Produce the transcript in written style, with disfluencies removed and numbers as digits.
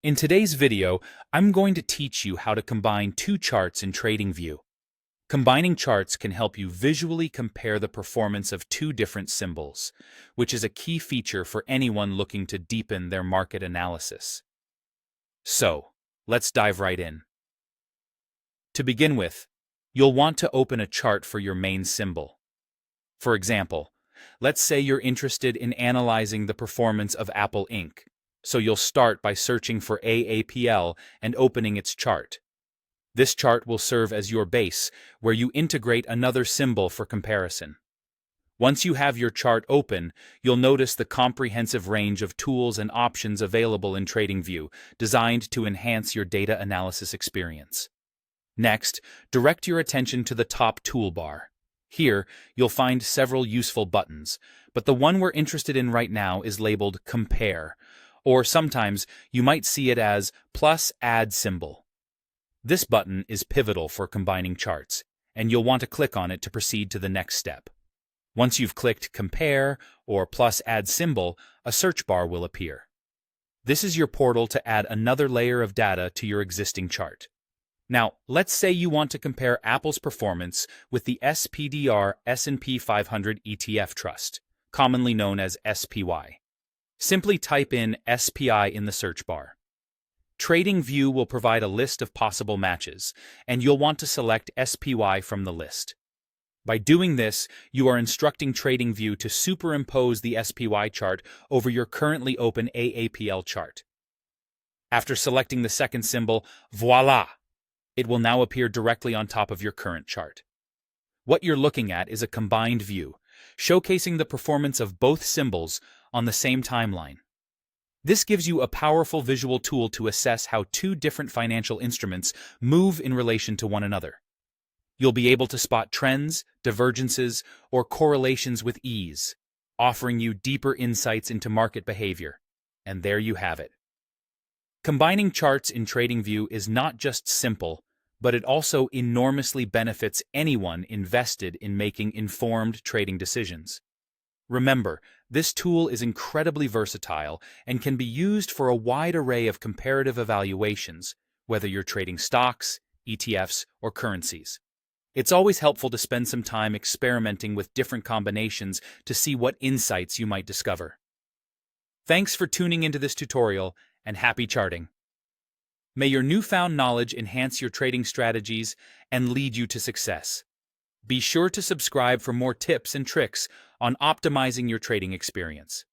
In today's video, I'm going to teach you how to combine two charts in TradingView. Combining charts can help you visually compare the performance of two different symbols, which is a key feature for anyone looking to deepen their market analysis. So, let's dive right in. To begin with, you'll want to open a chart for your main symbol. For example, let's say you're interested in analyzing the performance of Apple Inc., so you'll start by searching for AAPL and opening its chart. This chart will serve as your base, where you integrate another symbol for comparison. Once you have your chart open, you'll notice the comprehensive range of tools and options available in TradingView, designed to enhance your data analysis experience. Next, direct your attention to the top toolbar. Here, you'll find several useful buttons, but the one we're interested in right now is labeled Compare, or sometimes you might see it as +add symbol. This button is pivotal for combining charts, and you'll want to click on it to proceed to the next step. Once you've clicked Compare or +add symbol, a search bar will appear. This is your portal to add another layer of data to your existing chart. Now, let's say you want to compare Apple's performance with the SPDR S&P 500 ETF Trust, commonly known as SPY. Simply type in SPI in the search bar. TradingView will provide a list of possible matches, and you'll want to select SPY from the list. By doing this, you are instructing TradingView to superimpose the SPY chart over your currently open AAPL chart. After selecting the second symbol, voila! It will now appear directly on top of your current chart. What you're looking at is a combined view, showcasing the performance of both symbols on the same timeline. This gives you a powerful visual tool to assess how two different financial instruments move in relation to one another. You'll be able to spot trends, divergences, or correlations with ease, offering you deeper insights into market behavior. And there you have it. Combining charts in TradingView is not just simple, but it also enormously benefits anyone invested in making informed trading decisions. Remember, this tool is incredibly versatile and can be used for a wide array of comparative evaluations, whether you're trading stocks, ETFs, or currencies. It's always helpful to spend some time experimenting with different combinations to see what insights you might discover. Thanks for tuning into this tutorial, and happy charting! May your newfound knowledge enhance your trading strategies and lead you to success. Be sure to subscribe for more tips and tricks on optimizing your trading experience.